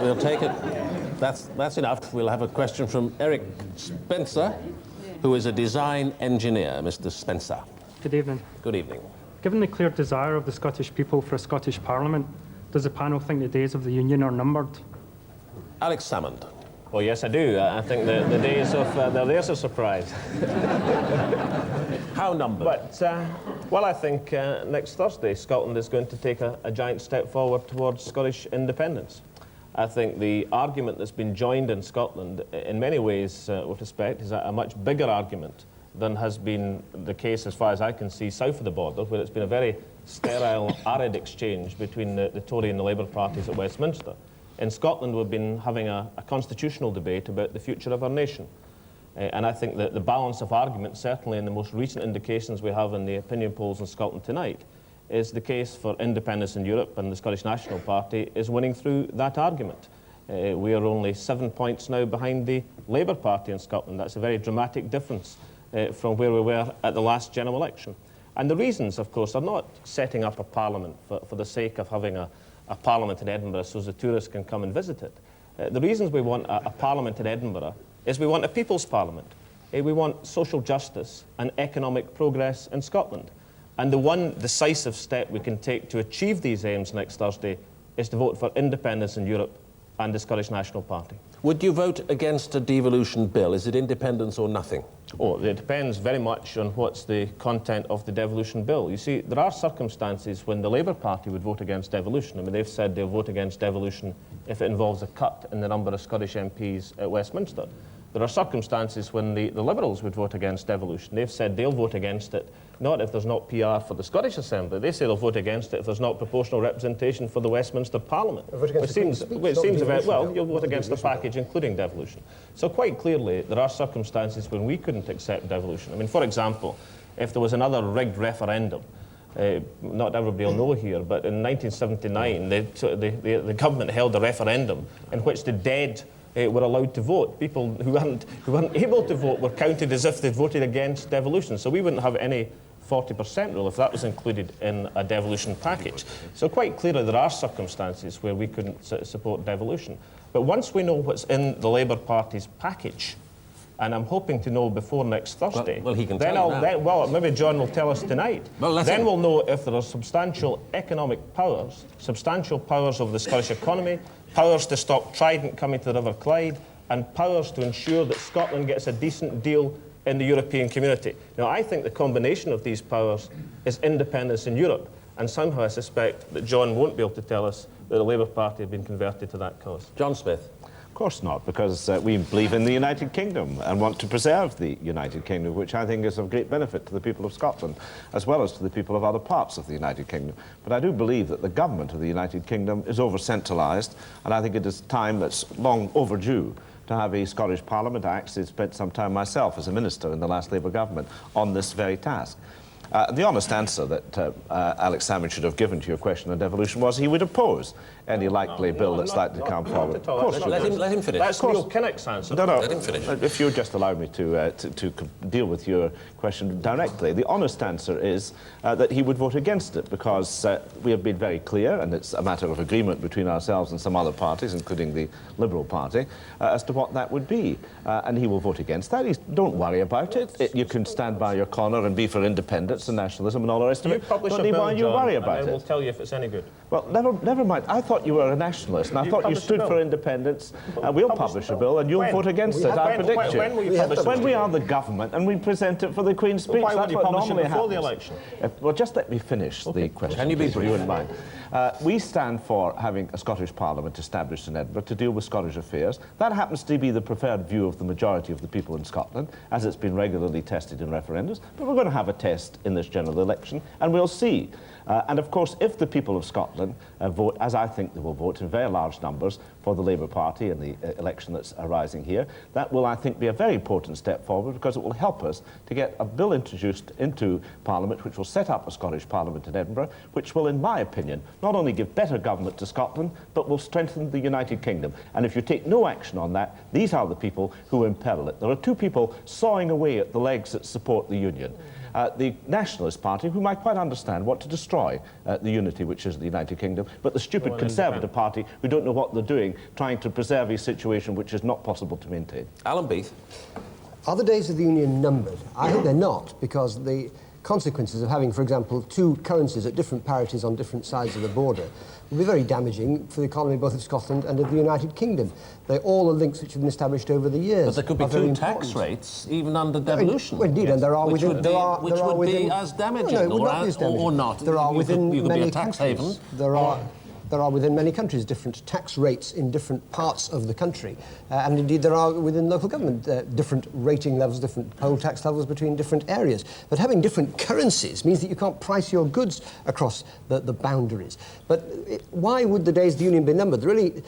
We'll take it. That's enough. We'll have a question from Eric Spencer, who is a design engineer. Mr. Spencer. Good evening. Good evening. Given the clear desire of the Scottish people for a Scottish Parliament, does the panel think the days of the Union are numbered? Alex Salmond. Well, yes, I do. I think the days of there's a surprise. How numbered? But, well, I think next Thursday, Scotland is going to take a giant step forward towards Scottish independence. I think the argument that's been joined in Scotland, in many ways, with respect, is a much bigger argument than has been the case, as far as I can see, south of the border, where it's been a very sterile, arid exchange between the Tory and the Labour parties at Westminster. In Scotland, we've been having a constitutional debate about the future of our nation. And I think that the balance of argument, certainly in the most recent indications we have in the opinion polls in Scotland tonight, is the case for independence in Europe, and the Scottish National Party is winning through that argument. We are only 7 points now behind the Labour Party in Scotland. That's a very dramatic difference from where we were at the last general election. And the reasons, of course, are not setting up a parliament for the sake of having a parliament in Edinburgh so the tourists can come and visit it. The reasons we want a parliament in Edinburgh is we want a people's parliament. We want social justice and economic progress in Scotland. And the one decisive step we can take to achieve these aims next Thursday is to vote for independence in Europe and the Scottish National Party. Would you vote against a devolution bill? Is it independence or nothing? Oh, it depends very much on what's the content of the devolution bill. You see, there are circumstances when the Labour Party would vote against devolution. I mean, they've said they'll vote against devolution if it involves a cut in the number of Scottish MPs at Westminster. There are circumstances when the Liberals would vote against devolution. They've said they'll vote against it, not if there's not PR for the Scottish Assembly. They say they'll vote against it if there's not proportional representation for the Westminster Parliament. It seems well, you'll vote against the package, including devolution. So quite clearly, there are circumstances when we couldn't accept devolution. I mean, for example, if there was another rigged referendum, not everybody will know here, but in 1979, the government held a referendum in which the dead were allowed to vote. People who weren't able to vote were counted as if they'd voted against devolution. So we wouldn't have any 40% rule if that was included in a devolution package. So quite clearly there are circumstances where we couldn't support devolution. But once we know what's in the Labour Party's package, and I'm hoping to know before next Thursday. Well, he can tell you now. Well, maybe John will tell us tonight. Well, then we'll know if there are substantial economic powers, substantial powers of the Scottish economy, powers to stop Trident coming to the River Clyde, and powers to ensure that Scotland gets a decent deal in the European community. Now, I think the combination of these powers is independence in Europe, and somehow I suspect that John won't be able to tell us that the Labour Party have been converted to that cause. John Smith. Of course not, because we believe in the United Kingdom and want to preserve the United Kingdom, which I think is of great benefit to the people of Scotland, as well as to the people of other parts of the United Kingdom. But I do believe that the government of the United Kingdom is over-centralised, and I think it is time that's long overdue to have a Scottish Parliament. I actually spent some time myself as a minister in the last Labour government on this very task. The honest answer that Alex Salmond should have given to your question on devolution was he would oppose any likely bill that's likely to come forward. Of course, Let him finish. That's Neil Kinnock's answer. No. Let him finish. If you just allow me to deal with your question directly, the honest answer is that he would vote against it because we have been very clear, and it's a matter of agreement between ourselves and some other parties, including the Liberal Party, as to what that would be. And he will vote against that. Don't worry about it. You can stand by your corner and be for independence and nationalism and all the rest of it. You publish a Don't bill, why you John, worry about and it. we'll tell you if it's any good. Well, never mind. I thought you were a nationalist, and I thought you stood for independence. We'll publish a bill, and you'll vote against it. I predict you. When will you publish it? When we are the government, and we present it for the Queen's speech. Why would That's you what publish it normally before happens. the election? Well, just let me finish the question. Can you be please, if you wouldn't mind? We stand for having a Scottish Parliament established in Edinburgh to deal with Scottish affairs. That happens to be the preferred view of the majority of the people in Scotland, as it's been regularly tested in referendums. But we're going to have a test in this general election, and we'll see. And of course, if the people of Scotland vote, as I think they will vote in very large numbers for the Labour Party in the election that's arising here, that will, I think, be a very important step forward because it will help us to get a bill introduced into Parliament which will set up a Scottish Parliament in Edinburgh, which will, in my opinion, not only give better government to Scotland, but will strengthen the United Kingdom. And if you take no action on that, these are the people who imperil it. There are two people sawing away at the legs that support the Union. the Nationalist Party, whom I quite understand, want to destroy the unity which is the United Kingdom, but the stupid Conservative Party, who don't know what they're doing, trying to preserve a situation which is not possible to maintain. Alan Beith. Are the days of the Union numbered? I think they're not, because the consequences of having, for example, two currencies at different parities on different sides of the border will be very damaging for the economy both of Scotland and of the United Kingdom. They're all the links which have been established over the years. But there could be two tax rates, even under devolution. Well, indeed, and there are which within... Which would be as damaging, no, it would not be as damaging. or not. There are within you could many be a tax countries. haven. There are within many countries different tax rates in different parts of the country. And indeed there are within local government different rating levels, different poll tax levels between different areas. But having different currencies means that you can't price your goods across the boundaries. But why would the days of the Union be numbered? Really,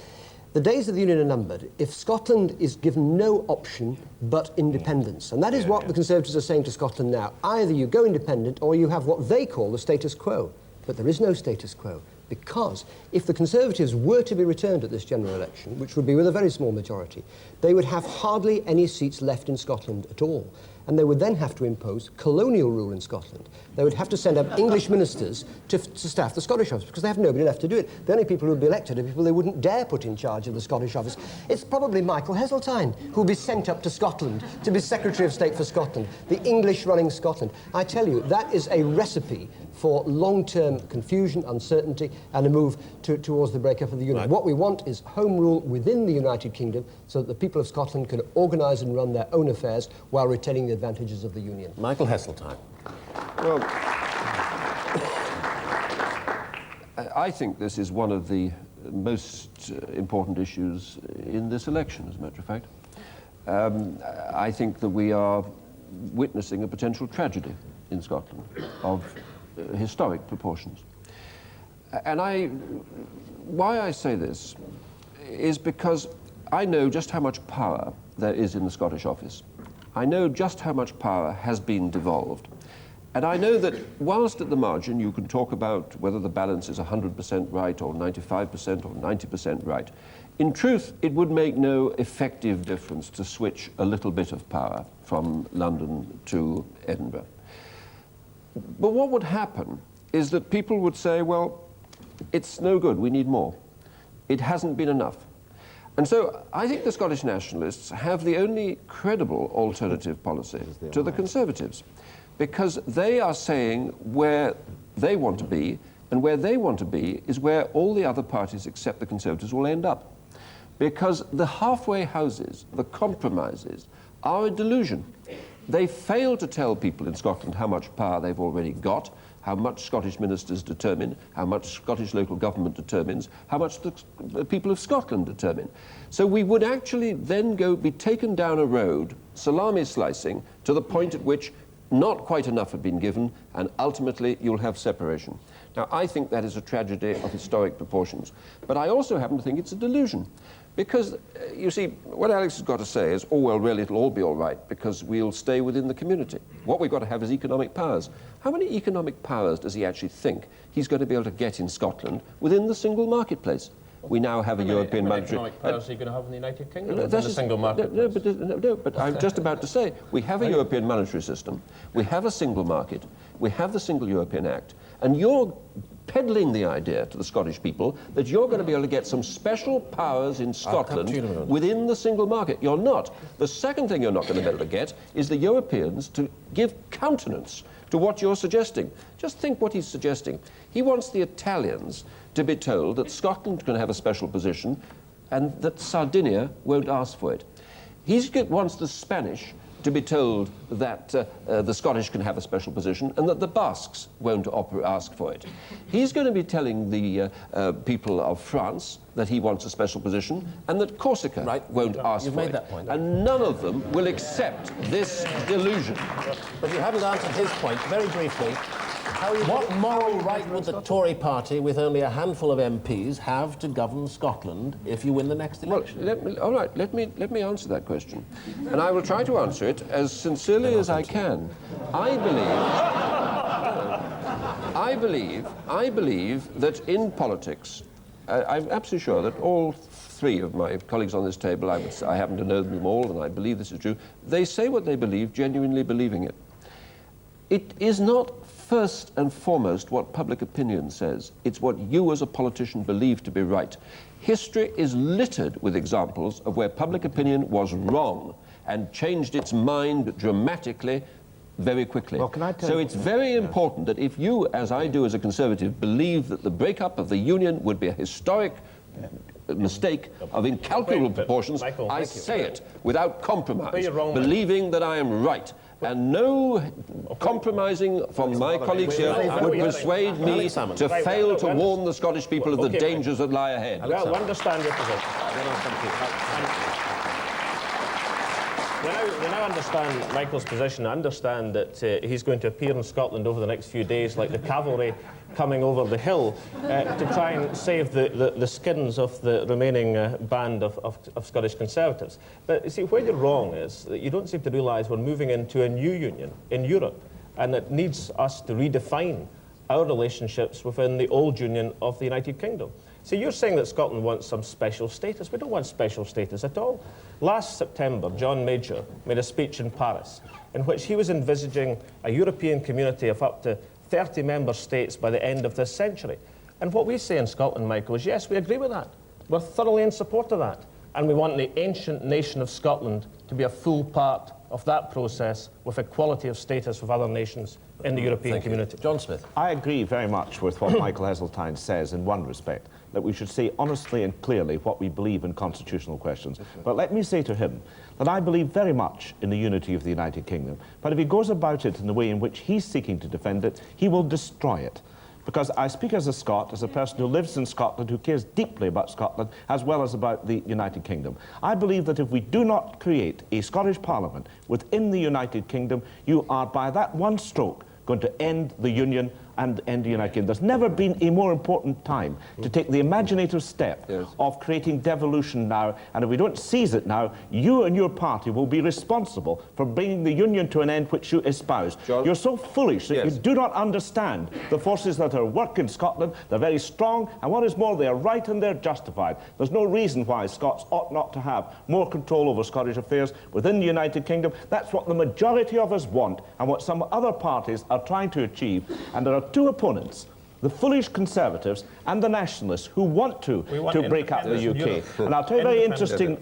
the days of the Union are numbered if Scotland is given no option but independence. And that is what the Conservatives are saying to Scotland now. Either you go independent or you have what they call the status quo. But there is no status quo. Because if the Conservatives were to be returned at this general election, which would be with a very small majority, they would have hardly any seats left in Scotland at all. And they would then have to impose colonial rule in Scotland. They would have to send up English ministers to staff the Scottish office, because they have nobody left to do it. The only people who would be elected are people they wouldn't dare put in charge of the Scottish office. It's probably Michael Heseltine, who will be sent up to Scotland to be Secretary of State for Scotland, the English running Scotland. I tell you, that is a recipe for long-term confusion, uncertainty, and a move towards the breakup of the Union. Right. What we want is home rule within the United Kingdom so that the people of Scotland can organise and run their own affairs while retaining the advantages of the Union. Michael Heseltine. Well, I think this is one of the most important issues in this election, as a matter of fact. I think that we are witnessing a potential tragedy in Scotland of historic proportions. And why I say this is because I know just how much power there is in the Scottish office. I know just how much power has been devolved. And I know that whilst at the margin you can talk about whether the balance is 100% right or 95% or 90% right, in truth it would make no effective difference to switch a little bit of power from London to Edinburgh. But what would happen is that people would say, well, it's no good, we need more. It hasn't been enough. And so I think the Scottish nationalists have the only credible alternative policy to the Conservatives, because they are saying where they want to be, and where they want to be is where all the other parties except the Conservatives will end up. Because the halfway houses, the compromises, are a delusion. They fail to tell people in Scotland how much power they've already got, how much Scottish ministers determine, how much Scottish local government determines, how much the people of Scotland determine. So we would actually then be taken down a road, salami slicing, to the point at which not quite enough had been given, and ultimately you'll have separation. Now, I think that is a tragedy of historic proportions. But I also happen to think it's a delusion. Because, you see, what Alex has got to say is, oh, well, really, it'll all be all right because we'll stay within the community. What we've got to have is economic powers. How many economic powers does he actually think he's going to be able to get in Scotland within the single marketplace? We now have a European monetary... How many economic powers are you going to have in the United Kingdom? That's a single market. No, but I'm just about to say, we have a European monetary system, we have a single market, we have the Single European Act, and you're peddling the idea to the Scottish people that you're going to be able to get some special powers in Scotland within the single market. You're not. The second thing you're not going to be able to get is the Europeans to give countenance to what you're suggesting. Just think what he's suggesting. He wants the Italians to be told that Scotland's going to have a special position and that Sardinia won't ask for it. He wants the Spanish to be told that the Scottish can have a special position and that the Basques won't ask for it. He's going to be telling the people of France that he wants a special position and that Corsica won't ask for it. You've made that point. And none of them will accept this delusion. But you haven't answered his point. Very briefly, what moral right would the Tory party, with only a handful of MPs, have to govern Scotland if you win the next election? Well, let me answer that question. And I will try to answer it as sincerely as I can. I believe that in politics, I'm absolutely sure that all three of my colleagues on this table, I happen to know them all, and I believe this is true, they say what they believe, genuinely believing it. It is not first and foremost what public opinion says. It's what you as a politician believe to be right. History is littered with examples of where public opinion was wrong and changed its mind dramatically very quickly. Well, can I tell so you- it's very important that if you, as I do as a Conservative, believe that the breakup of the Union would be a historic mistake of incalculable proportions, Michael, I thank you. say it without compromise, But you're wrong, Michael. believing that I am right. And no compromising from my colleagues here would persuade me Salmond. to Right, fail well, to well, warn the Scottish people of the okay, dangers that lie ahead. Well, we understand your position. We now understand Michael's position. I understand that he's going to appear in Scotland over the next few days like the cavalry coming over the hill to try and save the skins of the remaining band of Scottish Conservatives. But you see, where you're wrong is that you don't seem to realise we're moving into a new union in Europe, and it needs us to redefine our relationships within the old union of the United Kingdom. So you're saying that Scotland wants some special status. We don't want special status at all. Last September, John Major made a speech in Paris in which he was envisaging a European community of up to 30 member states by the end of this century. And what we say in Scotland, Michael, is yes, we agree with that. We're thoroughly in support of that. And we want the ancient nation of Scotland to be a full part of that process with equality of status with other nations in the European community. John Smith. I agree very much with what Michael Heseltine says in one respect, that we should say honestly and clearly what we believe in constitutional questions. But let me say to him that I believe very much in the unity of the United Kingdom. But if he goes about it in the way in which he's seeking to defend it, he will destroy it. Because I speak as a Scot, as a person who lives in Scotland, who cares deeply about Scotland, as well as about the United Kingdom. I believe that if we do not create a Scottish Parliament within the United Kingdom, you are, by that one stroke, going to end the Union and end the United Kingdom. There's never been a more important time to take the imaginative step of creating devolution now, and if we don't seize it now, you and your party will be responsible for bringing the Union to an end which you espouse. John? You're so foolish that you do not understand the forces that are at work in Scotland. They're very strong, and what is more, they are right and they're justified. There's no reason why Scots ought not to have more control over Scottish affairs within the United Kingdom. That's what the majority of us want, and what some other parties are trying to achieve. And there are two opponents, the foolish Conservatives and the Nationalists, who want to break up the UK. And I'll tell you a very interesting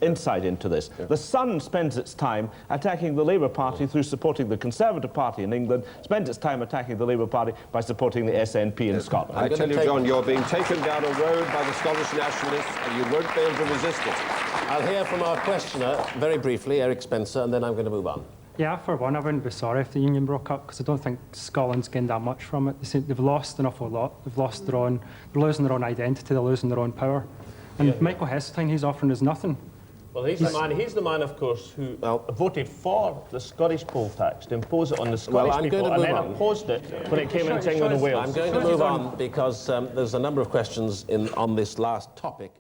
insight into this. The Sun spends its time attacking the Labour Party through supporting the Conservative Party in England, spends its time attacking the Labour Party by supporting the SNP in Scotland. I tell you, John, you're being taken down a road by the Scottish nationalists, and you won't be able to resist it. I'll hear from our questioner very briefly, Eric Spencer, and then I'm going to move on. Yeah, for one, I wouldn't be sorry if the Union broke up, because I don't think Scotland's gained that much from it. They've lost an awful lot. They've lost their own, they're losing their own identity, they're losing their own power. And Michael Heseltine, he's offering us nothing. Well, he's the man, of course, who voted for the Scottish poll tax, to impose it on the Scottish I'm people, going to and then move on. opposed it when it came into England and Wales. I'm going to move on because there's a number of questions on this last topic.